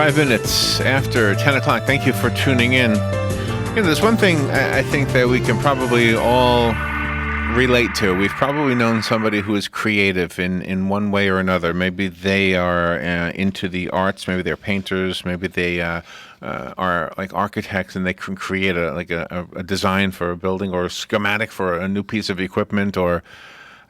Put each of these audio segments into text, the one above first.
5 minutes after 10 o'clock. Thank you for tuning in. There's one thing I think that we can probably all relate to. We've probably known somebody who is creative in one way or another. Maybe they are into the arts. Maybe they're painters. Maybe they are like architects, and they can create a design for a building or a schematic for a new piece of equipment, or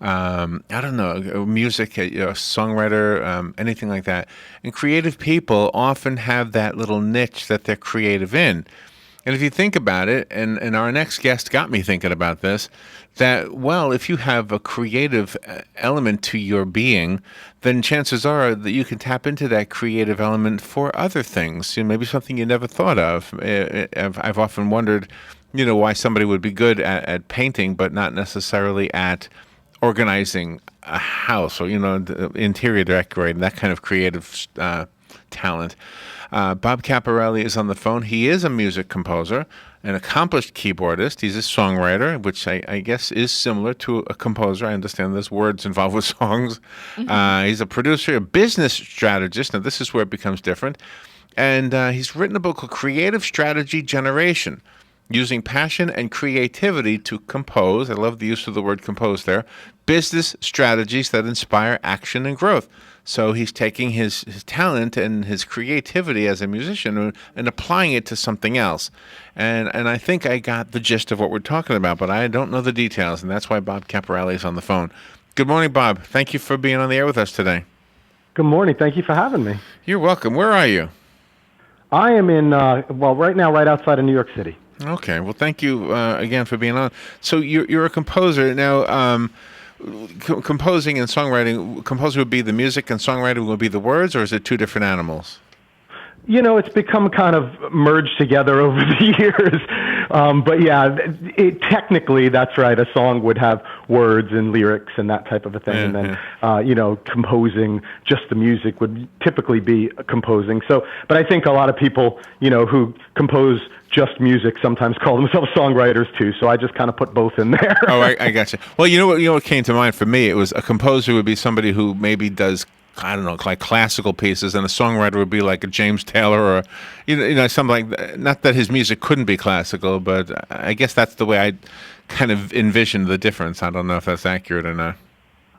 I don't know, music, a songwriter, anything like that. And creative people often have that little niche that they're creative in. And if you think about it, and our next guest got me thinking about this, that, well, if you have a creative element to your being, then chances are that you can tap into that creative element for other things, maybe something you never thought of. I've often wondered, why somebody would be good at painting, but not necessarily at organizing a house or, the interior decorating, that kind of creative talent. Bob Caporale is on the phone. He is a music composer, an accomplished keyboardist. He's a songwriter, which I guess is similar to a composer. I understand there's words involved with songs. Mm-hmm. He's a producer, a business strategist. Now, this is where it becomes different. And he's written a book called Creative Strategy Generation, using passion and creativity to compose. I love the use of the word compose there. Business strategies that inspire action and growth. So he's taking his talent and his creativity as a musician and applying it to something else. And I think I got the gist of what we're talking about, but I don't know the details, and that's why Bob Caporale is on the phone. Good morning, Bob. Thank you for being on the air with us today. Good morning. Thank you for having me. You're welcome. Where are you? I am in, right now, right outside of New York City. Okay. Well, thank you again for being on. So you're a composer. Now, composing and songwriting, composer would be the music and songwriting would be the words, or is it two different animals? It's become kind of merged together over the years. But yeah, technically, that's right. A song would have words and lyrics and that type of a thing. And then, composing just the music would typically be composing. So, but I think a lot of people, who compose just music sometimes call themselves songwriters too. So I just kind of put both in there. Oh, I got you. Well, what came to mind for me? It was a composer would be somebody who maybe does, I don't know, like classical pieces, and a songwriter would be like a James Taylor or, something like that. Not that his music couldn't be classical, but I guess that's the way I kind of envisioned the difference. I don't know if that's accurate or not.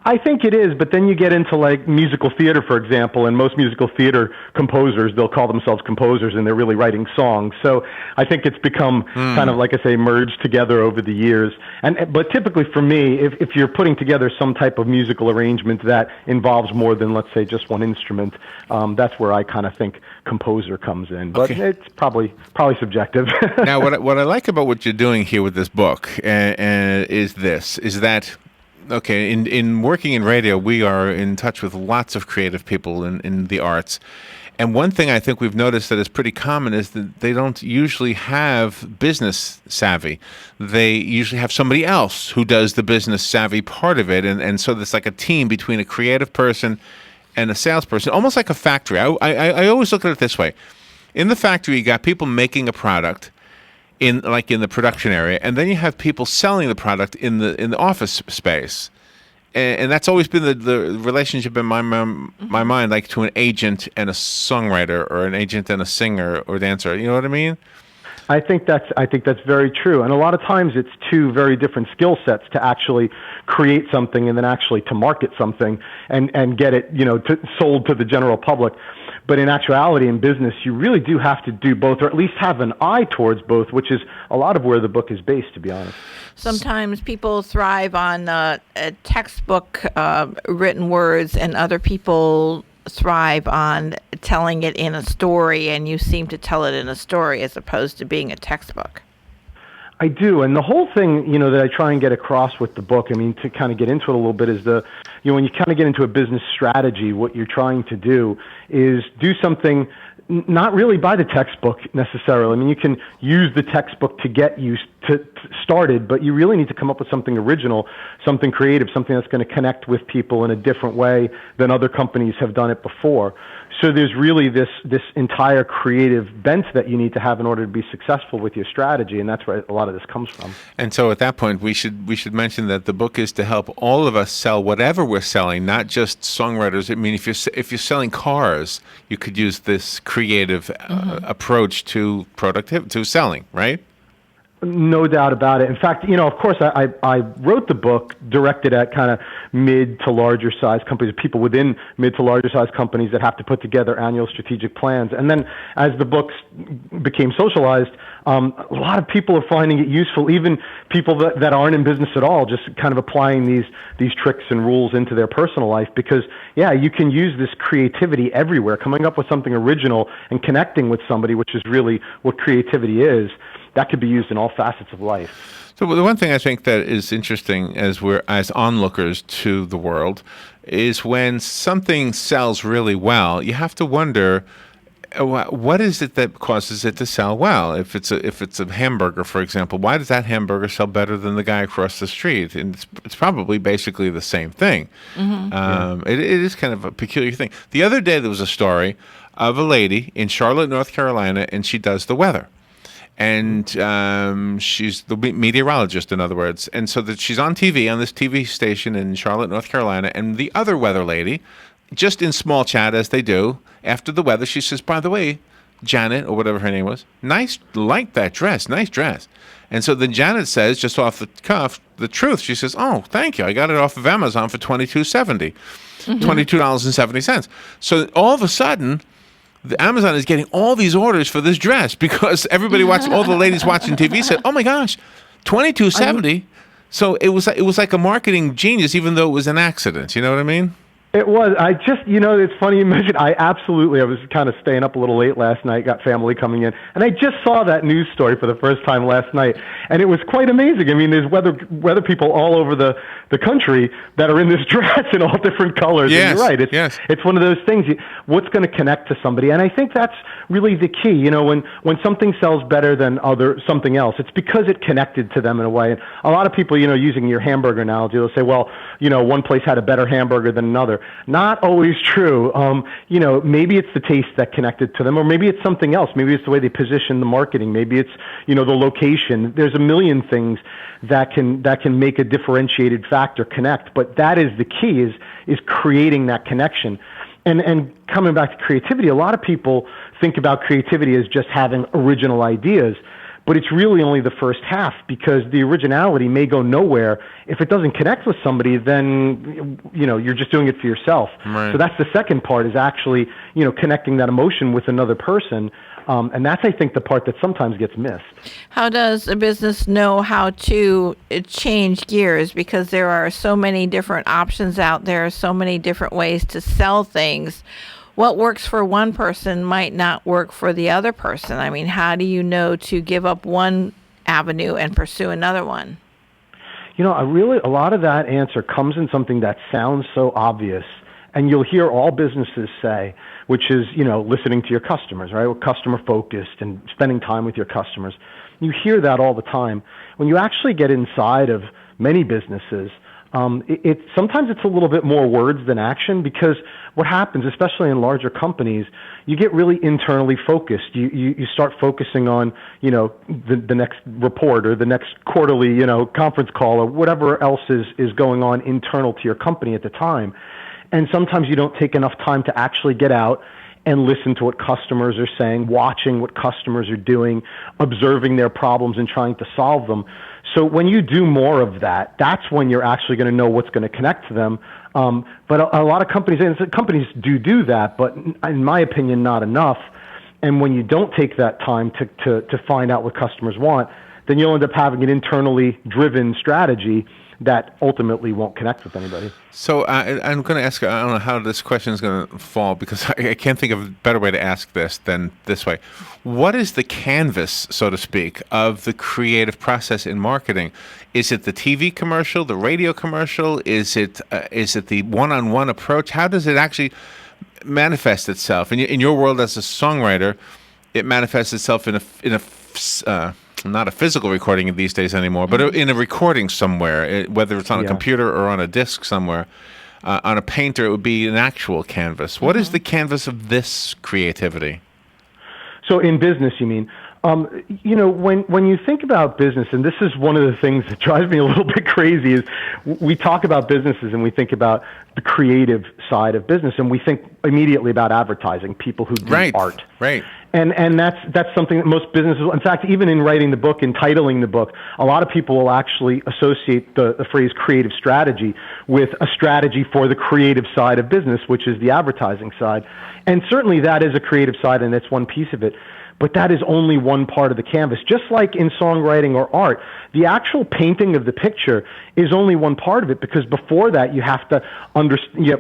I think it is, but then you get into like musical theater, for example, and most musical theater composers, they'll call themselves composers, and they're really writing songs. So I think it's become kind of, like I say, merged together over the years. But typically for me, if you're putting together some type of musical arrangement that involves more than, let's say, just one instrument, that's where I kind of think composer comes in. But it's probably subjective. Now, what I like about what you're doing here with this book is that, okay, in working in radio, we are in touch with lots of creative people in the arts. And one thing I think we've noticed that is pretty common is that they don't usually have business savvy. They usually have somebody else who does the business savvy part of it. And so there's like a team between a creative person and a salesperson, almost like a factory. I always look at it this way. In the factory, you got people making a product, in the production area, and then you have people selling the product in the office space, and that's always been the relationship in my mind, like to an agent and a songwriter, or an agent and a singer or dancer. You know what I mean? I think that's very true, and a lot of times it's two very different skill sets to actually create something and then actually to market something and get it sold to the general public. But in actuality, in business, you really do have to do both, or at least have an eye towards both, which is a lot of where the book is based, to be honest. Sometimes people thrive on textbook written words, and other people thrive on telling it in a story, and you seem to tell it in a story as opposed to being a textbook. I do, and the whole thing, that I try and get across with the book, to kind of get into it a little bit, is when you kind of get into a business strategy, what you're trying to do is do something not really by the textbook necessarily. You can use the textbook to get you started, but you really need to come up with something original, something creative, something that's going to connect with people in a different way than other companies have done it before. So there's really this entire creative bent that you need to have in order to be successful with your strategy, and that's where a lot of this comes from. And so at that point, we should mention that the book is to help all of us sell whatever we're selling, not just songwriters. I mean, if you're selling cars, you could use this creative approach to to selling, right? No doubt about it. In fact, of course, I wrote the book directed at kind of mid to larger size companies, people within mid to larger size companies that have to put together annual strategic plans. And then as the books became socialized, a lot of people are finding it useful, even people that aren't in business at all, just kind of applying these tricks and rules into their personal life. Because, you can use this creativity everywhere, coming up with something original and connecting with somebody, which is really what creativity is. That could be used in all facets of life. So the one thing I think that is interesting as onlookers to the world is when something sells really well, you have to wonder what is it that causes it to sell well. If it's a hamburger, for example, why does that hamburger sell better than the guy across the street? And it's probably basically the same thing. Mm-hmm. It is kind of a peculiar thing. The other day there was a story of a lady in Charlotte, North Carolina, and she does the weather. And she's the meteorologist, in other words. And so that she's on TV, on this TV station in Charlotte, North Carolina. And the other weather lady, just in small chat, as they do, after the weather, she says, by the way, Janet, or whatever her name was, like that dress, nice dress. And so then Janet says, just off the cuff, the truth. She says, oh, thank you. I got it off of Amazon for $22.70. $22.70. So all of a sudden, the Amazon is getting all these orders for this dress because everybody all the ladies watching TV said, "Oh my gosh, $22.70." So it was like a marketing genius, even though it was an accident. You know what I mean? It was. I just, it's funny you mentioned. I was kind of staying up a little late last night, got family coming in, and I just saw that news story for the first time last night, and it was quite amazing. I mean, there's weather people all over the country that are in this dress in all different colors. Yes, and you're right. It's one of those things. What's going to connect to somebody? And I think that's really the key. When something sells better than something else, it's because it connected to them in a way. And a lot of people, using your hamburger analogy, they'll say, well, one place had a better hamburger than another. Not always true. Maybe it's the taste that connected to them, or maybe it's something else. Maybe it's the way they position the marketing. Maybe it's, the location. There's a million things that can make a differentiated factor connect. But that is the key, is creating that connection. And coming back to creativity, a lot of people think about creativity as just having original ideas. But it's really only the first half, because the originality may go nowhere. If it doesn't connect with somebody, then, you're just doing it for yourself. Right. So that's the second part, is actually, connecting that emotion with another person. And that's, I think, the part that sometimes gets missed. How does a business know how to change gears? Because there are so many different options out there, so many different ways to sell things. What works for one person might not work for the other person. I mean, how do you know to give up one avenue and pursue another one? A lot of that answer comes in something that sounds so obvious, and you'll hear all businesses say, which is, listening to your customers, right? We're customer focused and spending time with your customers. You hear that all the time. When you actually get inside of many businesses, sometimes it's a little bit more words than action, because what happens, especially in larger companies, you get really internally focused. You start focusing on, the next report or the next quarterly, conference call or whatever else is going on internal to your company at the time. And sometimes you don't take enough time to actually get out and listen to what customers are saying, watching what customers are doing, observing their problems and trying to solve them. So when you do more of that, that's when you're actually going to know what's going to connect to them. But a lot of companies do that, but in my opinion, not enough. And when you don't take that time to find out what customers want, then you'll end up having an internally driven strategy that ultimately won't connect with anybody. So I'm going to ask, I don't know how this question is going to fall, because I can't think of a better way to ask this than this way. What is the canvas, so to speak, of the creative process in marketing? Is it the TV commercial, the radio commercial? Is it the one-on-one approach? How does it actually manifest itself? In your world as a songwriter, it manifests itself in a not a physical recording these days anymore, but in a recording somewhere, whether it's on a computer or on a disc somewhere. On a painter, it would be an actual canvas. What is the canvas of this creativity? So in business, you mean? When you think about business, and this is one of the things that drives me a little bit crazy, is we talk about businesses and we think about the creative side of business, and we think immediately about advertising, people who do art. Right. And that's something that most businesses, in fact, even in writing the book and titling the book, a lot of people will actually associate the phrase creative strategy with a strategy for the creative side of business, which is the advertising side. And certainly that is a creative side, and it's one piece of it. But that is only one part of the canvas. Just like in songwriting or art, the actual painting of the picture is only one part of it, because before that you have to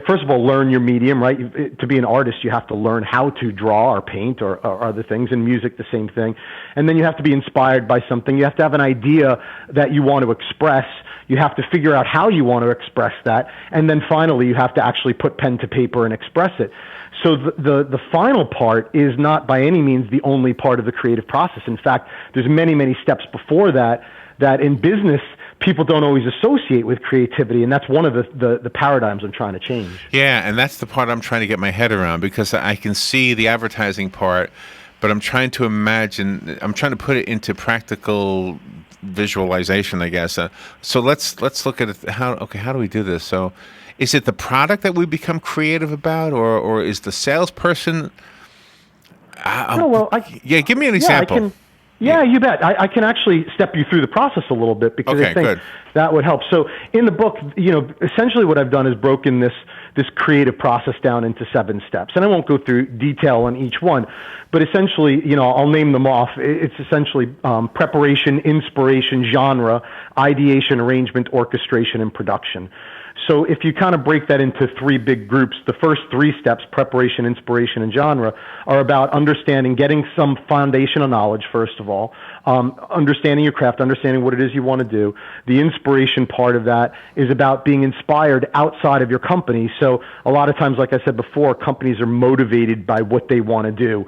first of all, learn your medium, right? To be an artist, you have to learn how to draw or paint or other things. In music, the same thing. And then you have to be inspired by something. You have to have an idea that you want to express. You have to figure out how you want to express that. And then finally, you have to actually put pen to paper and express it. So the final part is not by any means the only part of the creative process. In fact, there's many, many steps before that in business people don't always associate with creativity, and that's one of the paradigms I'm trying to change. Yeah, and that's the part I'm trying to get my head around, because I can see the advertising part, but I'm trying to put it into practical visualization, I guess. So let's look at it. How do we do this? So is it the product that we become creative about, or is the salesperson? Give me an example. You bet. I can actually step you through the process a little bit, because I think that would help. So in the book, essentially what I've done is broken this creative process down into 7 steps. And I won't go through detail on each one, but essentially, I'll name them off. It's essentially preparation, inspiration, genre, ideation, arrangement, orchestration, and production. So if you kind of break that into 3 big groups, the first 3 steps, preparation, inspiration, and genre, are about understanding, getting some foundational knowledge, first of all, understanding your craft, understanding what it is you want to do. The inspiration part of that is about being inspired outside of your company. So a lot of times, like I said before, companies are motivated by what they want to do.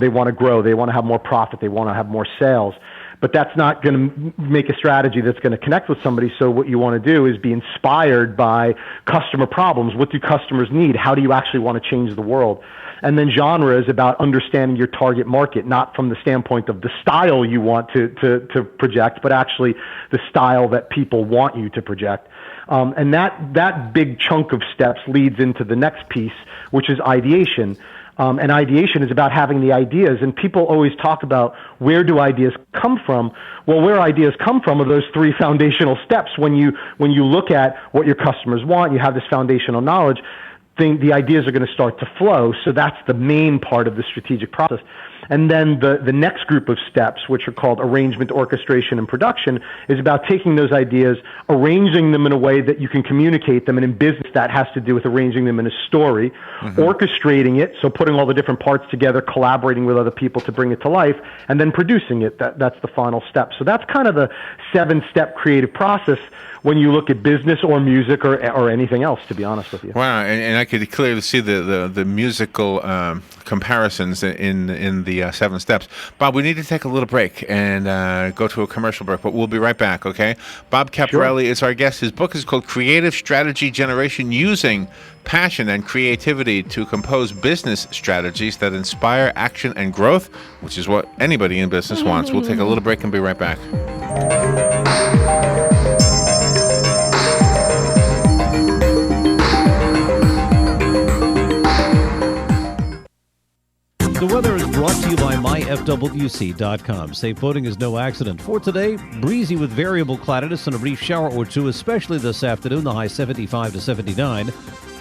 They want to grow. They want to have more profit. They want to have more sales. But that's not going to make a strategy that's going to connect with somebody. So what you want to do is be inspired by customer problems. What do customers need? How do you actually want to change the world? And then genre is about understanding your target market, not from the standpoint of the style you want to project, but actually the style that people want you to project. And that big chunk of steps leads into the next piece, which is ideation. And ideation is about having the ideas. And people always talk about, where do ideas come from? Well, where ideas come from are those 3 foundational steps. When you look at what your customers want, you have this foundational knowledge, the ideas are going to start to flow. So that's the main part of the strategic process. And then the next group of steps, which are called arrangement, orchestration, and production, is about taking those ideas, arranging them in a way that you can communicate them. And in business, that has to do with arranging them in a story, orchestrating it, so putting all the different parts together, collaborating with other people to bring it to life, and then producing it. That's the final step. So that's kind of the 7-step creative process when you look at business or music or anything else, to be honest with you. Wow, and I could clearly see the musical comparisons in the 7 steps. Bob, we need to take a little break and go to a commercial break, but we'll be right back, okay? Bob Caporale is our guest. His book is called Creative Strategy Generation: Using Passion and Creativity to Compose Business Strategies That Inspire Action and Growth, which is what anybody in business wants. We'll take a little break and be right back. The weather is brought to you by myfwc.com. Safe boating is no accident. For today, breezy with variable cloudiness and a brief shower or two, especially this afternoon, the high 75 to 79.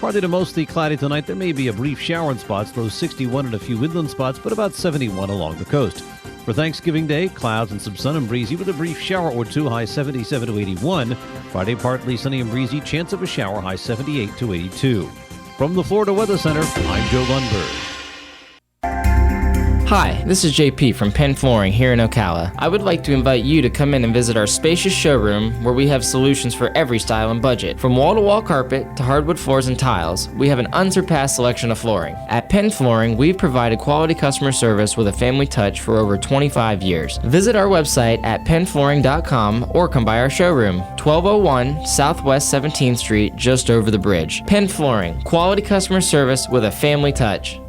Partly to mostly cloudy tonight. There may be a brief shower in spots, low 61 in a few inland spots, but about 71 along the coast. For Thanksgiving Day, clouds and some sun and breezy with a brief shower or two, high 77 to 81. Friday, partly sunny and breezy, chance of a shower, high 78 to 82. From the Florida Weather Center, I'm Joe Lundberg. Hi, this is JP from Penn Flooring here in Ocala. I would like to invite you to come in and visit our spacious showroom where we have solutions for every style and budget. From wall-to-wall carpet to hardwood floors and tiles, we have an unsurpassed selection of flooring. At Penn Flooring, we've provided quality customer service with a family touch for over 25 years. Visit our website at pennflooring.com or come by our showroom, 1201 Southwest 17th Street, just over the bridge. Penn Flooring, quality customer service with a family touch.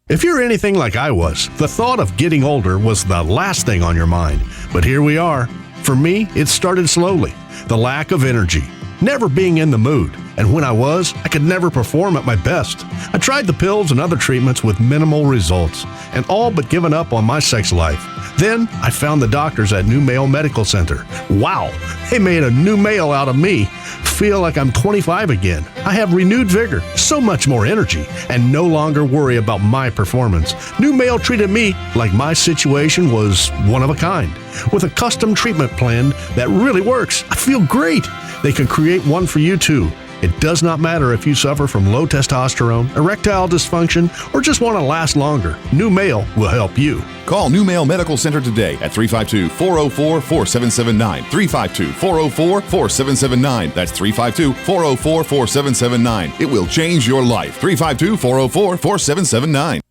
If you're anything like I was, the thought of getting older was the last thing on your mind. But here we are. For me, it started slowly. The lack of energy, never being in the mood. And when I was, I could never perform at my best. I tried the pills and other treatments with minimal results, and all but given up on my sex life. Then I found the doctors at New Male Medical Center. Wow, they made a new male out of me. Feel like I'm 25 again. I have renewed vigor, so much more energy, and no longer worry about my performance. New Male treated me like my situation was one of a kind, with a custom treatment plan that really works. I feel great. They can create one for you too. It does not matter if you suffer from low testosterone, erectile dysfunction, or just want to last longer. New Male will help you. Call New Male Medical Center today at 352-404-4779. 352-404-4779. That's 352-404-4779. It will change your life. 352-404-4779.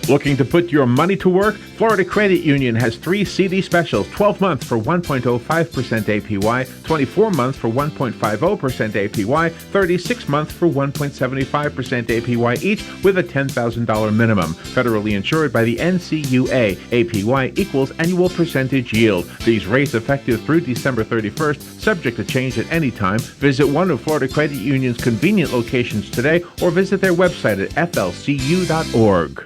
Looking to put your money to work? Florida Credit Union has 3 CD specials: 12 months for 1.05% APY, 24 months for 1.50% APY, 36 months for 1.75% APY, each with a $10,000 minimum. Federally insured by the NCUA. APY equals annual percentage yield. These rates effective through December 31st, subject to change at any time. Visit one of Florida Credit Union's convenient locations today or visit their website at flcu.org.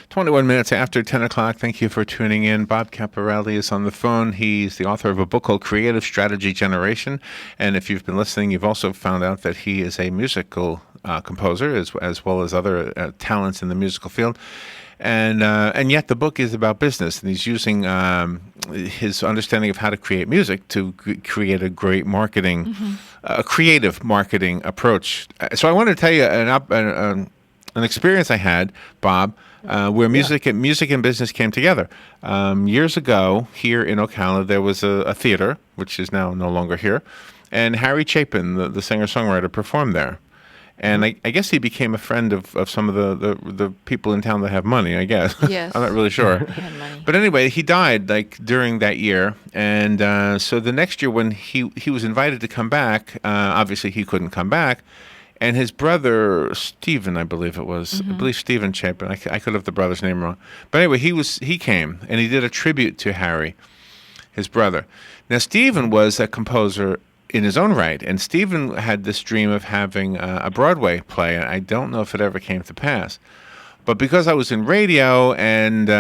21 minutes after 10 o'clock. Thank you for tuning in. Bob Caporale is on the phone. He's the author of a book called Creative Strategy Generation. And if you've been listening, you've also found out that he is a musical composer as well as other talents in the musical field. And yet the book is about business, and he's using his understanding of how to create music to create a great marketing, a creative marketing approach. So I want to tell you an experience I had, Bob, where music and business came together. Years ago, here in Ocala, there was a theater, which is now no longer here, and Harry Chapin, the singer-songwriter, performed there. And I guess he became a friend of some of the people in town that have money, I guess. Yes. I'm not really sure. He had money. But anyway, he died during that year. And so the next year when he was invited to come back, obviously he couldn't come back. And his brother, Stephen, I believe it was, I believe Stephen Chapin. I could have the brother's name wrong. But anyway, he came, and he did a tribute to Harry, his brother. Now, Stephen was a composer in his own right, and Stephen had this dream of having a Broadway play. I don't know if it ever came to pass. But because I was in radio, and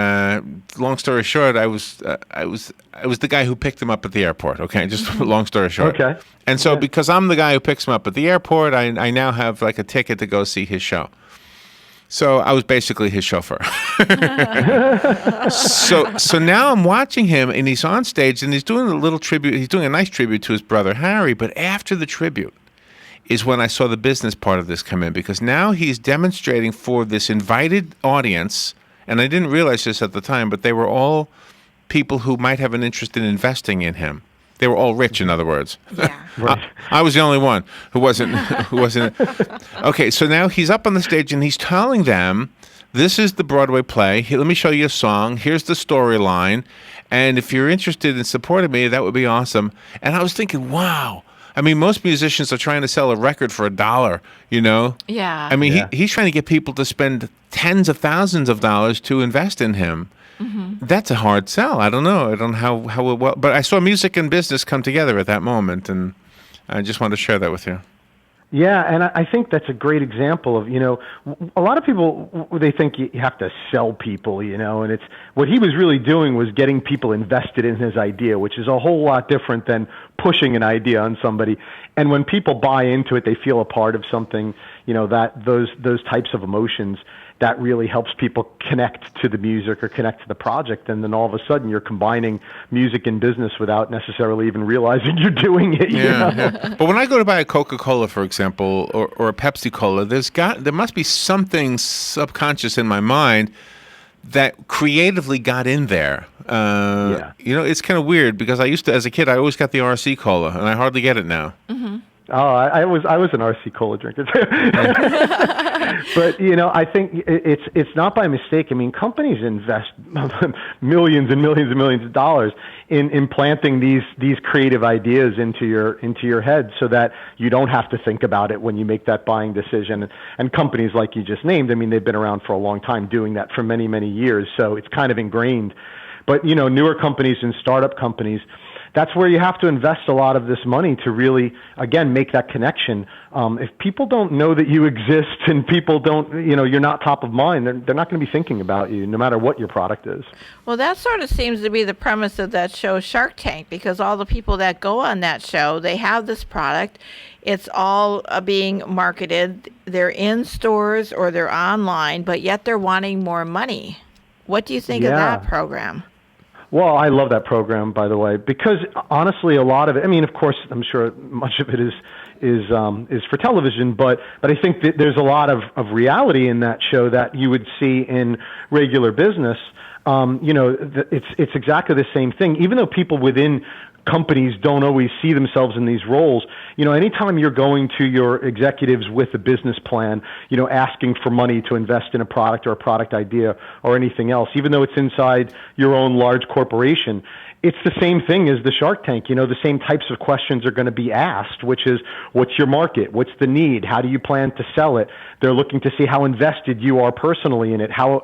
long story short, I was the guy who picked him up at the airport. Okay, just long story short. Okay. And so because I'm the guy who picks him up at the airport, I now have like a ticket to go see his show. So I was basically his chauffeur. So now I'm watching him, and he's on stage, and he's doing a little tribute. He's doing a nice tribute to his brother Harry. But after the tribute is when I saw the business part of this come in, because now he's demonstrating for this invited audience, and I didn't realize this at the time, but they were all people who might have an interest in investing in him. They were all rich, in other words. Yeah. Right. I was the only one who wasn't. Okay, so now he's up on the stage and he's telling them, "This is the Broadway play. Here, let me show you a song. Here's the storyline, and if you're interested in supporting me, that would be awesome." And I was thinking, wow. I mean, most musicians are trying to sell a record for $1, you know? Yeah. I mean, Yeah. he's trying to get people to spend tens of thousands of dollars to invest in him. That's a hard sell. I don't know. I don't know how it well, but I saw music and business come together at that moment, and I just wanted to share that with you. Yeah, and I think that's a great example of, a lot of people, they think you have to sell people, and it's what he was really doing was getting people invested in his idea, which is a whole lot different than pushing an idea on somebody. And when people buy into it, they feel a part of something, that those types of emotions, that really helps people connect to the music or connect to the project. And then all of a sudden you're combining music and business without necessarily even realizing you're doing it. Yeah. But when I go to buy a Coca-Cola, for example, or a Pepsi-Cola, there must be something subconscious in my mind that creatively got in there. Yeah. It's kind of weird because I used to, as a kid, I always got the RC cola, and I hardly get it now. Oh, I was an RC cola drinker too. But I think it's not by mistake. I mean, companies invest millions and millions and millions of dollars in implanting these creative ideas into your head, so that you don't have to think about it when you make that buying decision. And companies like you just named, I mean, they've been around for a long time, doing that for many, many years. So it's kind of ingrained. But newer companies and startup companies, that's where you have to invest a lot of this money to really, again, make that connection. If people don't know that you exist and people don't, you're not top of mind, they're not going to be thinking about you, no matter what your product is. Well, that sort of seems to be the premise of that show, Shark Tank, because all the people that go on that show, they have this product. It's all being marketed. They're in stores or they're online, but yet they're wanting more money. What do you think of that program? Well, I love that program, by the way, because honestly, a lot of it, I mean, of course, I'm sure much of it is for television, but I think that there's a lot of reality in that show that you would see in regular business. It's exactly the same thing, even though people within companies don't always see themselves in these roles. Anytime you're going to your executives with a business plan, asking for money to invest in a product or a product idea or anything else, even though it's inside your own large corporation, it's the same thing as the Shark Tank. The same types of questions are going to be asked, which is, what's your market? What's the need? How do you plan to sell it? They're looking to see how invested you are personally in it, how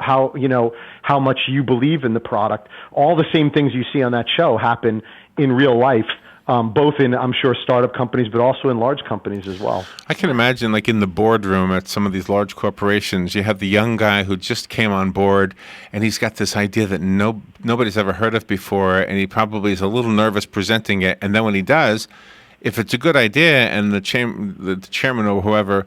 much you believe in the product. All the same things you see on that show happen in real life, both in, I'm sure, startup companies, but also in large companies as well. I can imagine, like in the boardroom at some of these large corporations, you have the young guy who just came on board, and he's got this idea that nobody's ever heard of before, and he probably is a little nervous presenting it. And then when he does, if it's a good idea, and the chairman or whoever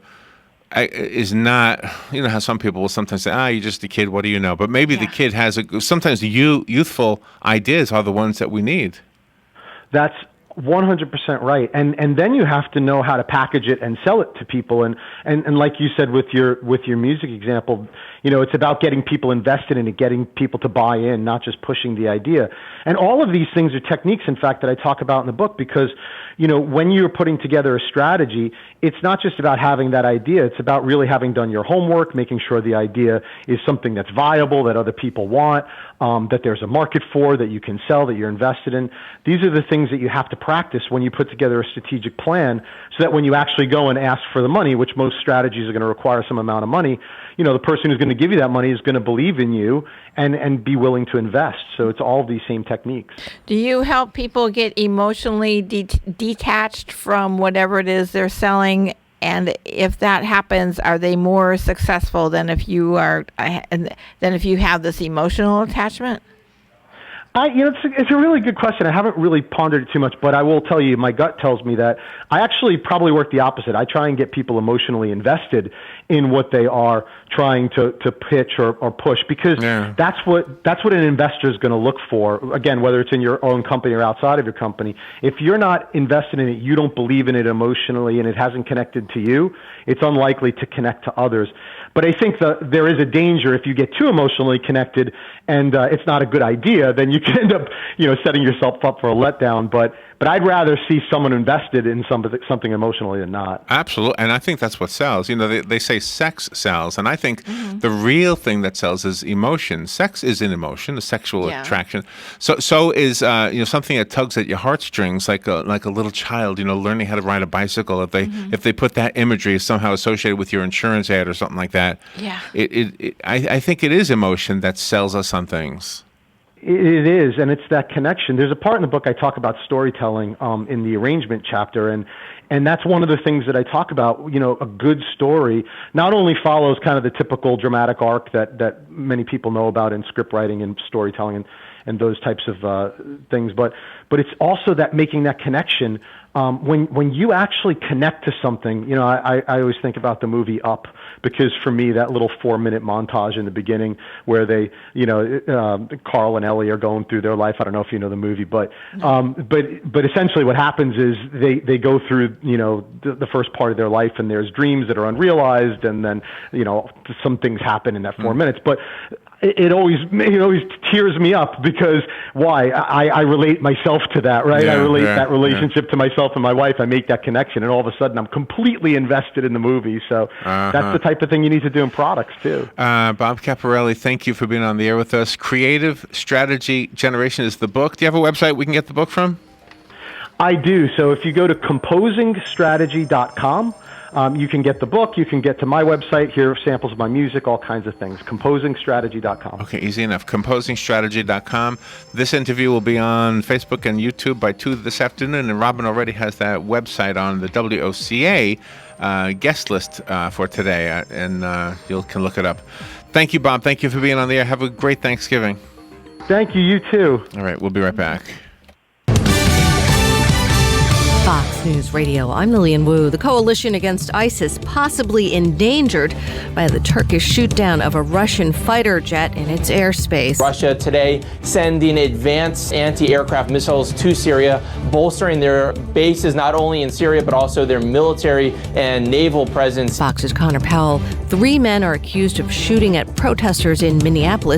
is not, how some people will sometimes say, you're just a kid, what do you know? But maybe the kid has sometimes the youthful ideas are the ones that we need. That's 100% right. And then you have to know how to package it and sell it to people. And like you said with your music example, it's about getting people invested in it, getting people to buy in, not just pushing the idea. And all of these things are techniques, in fact, that I talk about in the book, because, when you're putting together a strategy, it's not just about having that idea. It's about really having done your homework, making sure the idea is something that's viable, that other people want, that there's a market for, that you can sell, that you're invested in. These are the things that you have to practice when you put together a strategic plan, so that when you actually go and ask for the money, which most strategies are going to require some amount of money, the person who's going to give you that money is going to believe in you and be willing to invest. So it's all these same techniques. Do you help people get emotionally detached from whatever it is they're selling? And if that happens, are they more successful than if you have this emotional attachment? It's a really good question. I haven't really pondered it too much, but I will tell you, my gut tells me that I actually probably work the opposite. I try and get people emotionally invested in what they are trying to pitch or push, because that's what an investor is going to look for. Again, whether it's in your own company or outside of your company, if you're not invested in it, you don't believe in it emotionally, and it hasn't connected to you, it's unlikely to connect to others. But I think there is a danger if you get too emotionally connected and it's not a good idea, then you can end up, setting yourself up for a letdown. But I'd rather see someone invested in something emotionally than not. Absolutely. And I think that's what sells. They say sex sells. And I think the real thing that sells is emotion. Sex is an emotion, a sexual attraction. So is, something that tugs at your heartstrings, like a little child, learning how to ride a bicycle. If they put that imagery somehow associated with your insurance ad or something like that, I think it is emotion that sells us on things. It is, and it's that connection. There's a part in the book I talk about storytelling in the arrangement chapter, and that's one of the things that I talk about. A good story not only follows kind of the typical dramatic arc that many people know about in script writing and storytelling and those types of things, but it's also that making that connection when you actually connect to something, I always think about the movie Up, because for me, that little 4-minute montage in the beginning where they, Carl and Ellie are going through their life. I don't know if you know the movie, but essentially what happens is they go through, the first part of their life, and there's dreams that are unrealized, and then, some things happen in that 4 minutes. But it always tears me up, because why? I relate myself to that, right? I relate that relationship to myself and my wife. I make that connection, and all of a sudden I'm completely invested in the movie. So that's the type of thing you need to do in products too. Bob Caporale, thank you for being on the air with us. Creative Strategy Generation is the book. Do you have a website we can get the book from? I do. So if you go to composingstrategy.com, you can get the book. You can get to my website, hear samples of my music, all kinds of things. Composingstrategy.com. Okay, easy enough. Composingstrategy.com. This interview will be on Facebook and YouTube by 2 this afternoon, and Robin already has that website on the WOCA guest list for today, and you can look it up. Thank you, Bob. Thank you for being on the air. Have a great Thanksgiving. Thank you. You too. All right, we'll be right back. Fox News Radio, I'm Lillian Wu. The coalition against ISIS possibly endangered by the Turkish shoot-down of a Russian fighter jet in its airspace. Russia today sending advanced anti-aircraft missiles to Syria, bolstering their bases not only in Syria but also their military and naval presence. Fox's Connor Powell. 3 men are accused of shooting at protesters in Minneapolis.